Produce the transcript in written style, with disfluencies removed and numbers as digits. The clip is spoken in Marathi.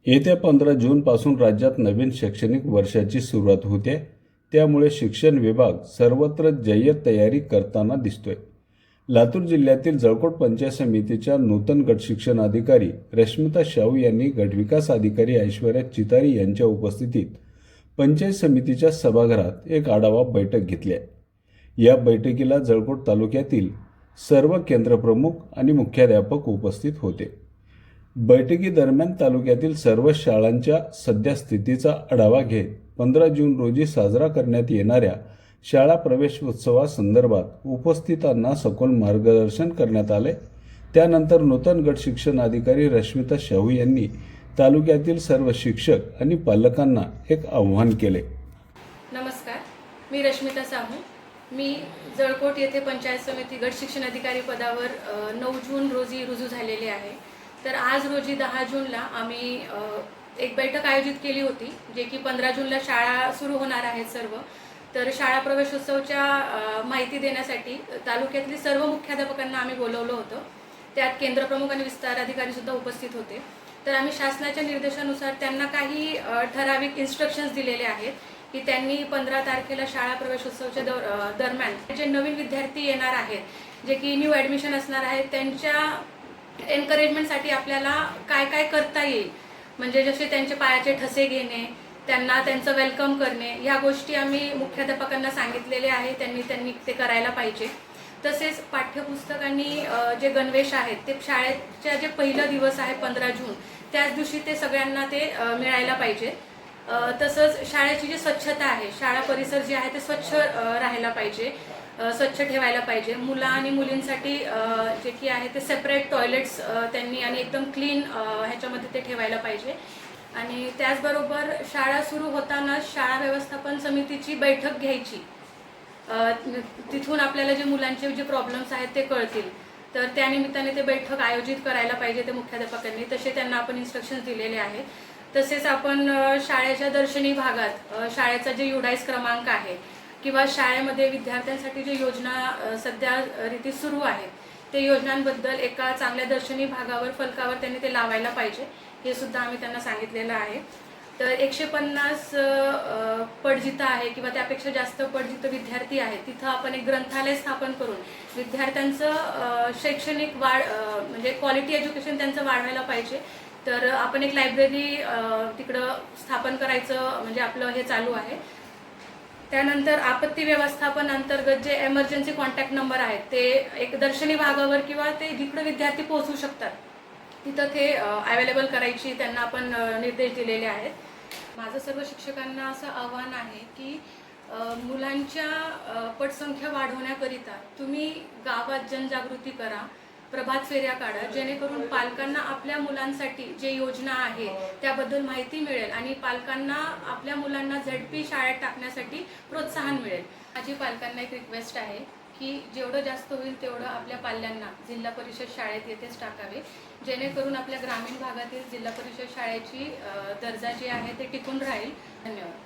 येत्या 15 जूनपासून राज्यात नवीन शैक्षणिक वर्षाची सुरुवात होते, त्यामुळे शिक्षण विभाग सर्वत्र जय्यत तयारी करताना दिसतोय. लातूर जिल्ह्यातील जळकोट पंचायत समितीच्या नूतन गट शिक्षण अधिकारी रश्मिता शाहू यांनी गटविकास अधिकारी ऐश्वर्या चितारी यांच्या उपस्थितीत पंचायत समितीच्या सभागृहात एक आढावा बैठक घेतली आहे. या बैठकीला जळकोट तालुक्यातील सर्व केंद्रप्रमुख आणि मुख्याध्यापक उपस्थित होते. बैठकीदरम्यान तालुक्यातील सर्व शाळांच्या सध्या स्थितीचा आढावा घेत 15 जून रोजी साजरा करण्यात येणाऱ्या शाळा प्रवेशोत्सवासंदर्भात उपस्थितांना सखोल मार्गदर्शन करण्यात आले. त्यानंतर नूतन गट शिक्षण अधिकारी रश्मिता शाहू यांनी तालुक्यातील सर्व शिक्षक आणि पालकांना एक आव्हान केले. नमस्कार, मी रश्मिता शाहू. मी जळकोट येथे पंचायत समिती गट शिक्षण अधिकारी पदावर 9 जून रोजी रुजू झालेले आहे. तर आज रोजी 10 जूनला आम्ही एक बैठक आयोजित केली होती, जे की 15 जूनला शाळा सुरू होणार आहेत सर्व. तर शाळा प्रवेशोत्सवच्या माहिती देण्यासाठी तालुक्यातली सर्व मुख्याध्यापकांना आम्ही बोलवलं होतं. त्यात केंद्रप्रमुख आणि विस्तार अधिकारी सुद्धा उपस्थित होते. तर आम्ही शासनाच्या निर्देशानुसार त्यांना काही ठराविक इन्स्ट्रक्शन्स दिलेले आहेत की त्यांनी 15 तारखेला शाळा प्रवेशोत्सवच्या दरम्यान जे नवीन विद्यार्थी येणार आहेत, जे की न्यू ॲडमिशन असणार आहेत, त्यांच्या एनकरेजमेंटसाठी आपल्याला काय काय करता येईल, म्हणजे जसे त्यांचे पायाचे ठसे घेणे, त्यांना त्यांचं वेलकम करणे, ह्या गोष्टी आम्ही मुख्याध्यापकांना सांगितलेले आहे. त्यांनी ते करायला पाहिजे. तसेच पाठ्यपुस्तक आणि जे गणवेश आहेत ते शाळेच्या जे पहिलं दिवस आहे 15 जून त्याच दिवशी ते सगळ्यांना ते मिळायला पाहिजे. तसंच शाळेची जी स्वच्छता आहे, शाळा परिसर जे आहे ते स्वच्छ राहायला पाहिजे, स्वच्छ ठेवायला पाहिजे. मुलं आणि मुलींसाठी जे की आहे ते सेपरेट टॉयलेट्स त्यांनी आणि एकदम क्लीन ह्याच्यामध्ये ते ठेवायला पाहिजे. आणि त्याचबरोबर शाळा सुरू होताना शाळा व्यवस्थापन समितीची बैठक घ्यायची. तिथून आपल्याला जे मुलांचे जे प्रॉब्लेम्स आहेत ते कळतील. तर त्यानिमित्ताने ते बैठक आयोजित करायला पाहिजे ते मुख्याध्यापकांनी. तसे त्यांना आपण इन्स्ट्रक्शन्स दिलेले आहेत. तसेच आपण शाळेच्या दर्शनी भागात शाळेचा जे युडाईस क्रमांक आहे किंवा शाळेमध्ये विद्यार्थ्यांसाठी जे योजना सध्या रीती सुरू आहेत ते योजनांबद्दल एका चांगल्या दर्शनी भागावर फलकावर त्यांनी ते लावायला पाहिजे, हे सुद्धा आम्ही त्यांना सांगितलेलं आहे. तर 150 पडजितं आहे किंवा त्यापेक्षा जास्त पडजित विद्यार्थी आहेत, तिथं आपण एक ग्रंथालय स्थापन करून विद्यार्थ्यांचं शैक्षणिक वाढ म्हणजे क्वालिटी एज्युकेशन त्यांचं वाढवायला पाहिजे. तर आपण एक लायब्ररी तिकडं स्थापन करायचं म्हणजे आपलं हे चालू आहे. त्यानंतर आपत्ती व्यवस्थापन अंतर्गत जे एमर्जन्सी कॉन्टॅक्ट नंबर आहेत ते एक दर्शनी भागावर किंवा ते जिकडे विद्यार्थी पोहोचू शकतात तिथं ते अवेलेबल करायची त्यांना आपण निर्देश दिलेले आहेत. माझं सर्व शिक्षकांना असं आव्हान आहे की मुलांच्या पटसंख्या वाढवण्याकरिता तुम्ही गावात जनजागृती करा, प्रभात फेऱ्या काढा, जेणेकरून पालकांना आपल्या मुलांसाठी जे योजना आहे त्याबद्दल माहिती मिळेल आणि पालकांना आपल्या मुलांना झडपी शाळेत टाकण्यासाठी प्रोत्साहन मिळेल. माझी पालकांना एक रिक्वेस्ट आहे की जेवढं जास्त होईल तेवढं आपल्या पाल्यांना जिल्हा परिषद शाळेत येथेच टाकावे, जेणेकरून आपल्या ग्रामीण भागातील जिल्हा परिषद शाळेची दर्जा जी आहे ते टिकून राहील. धन्यवाद.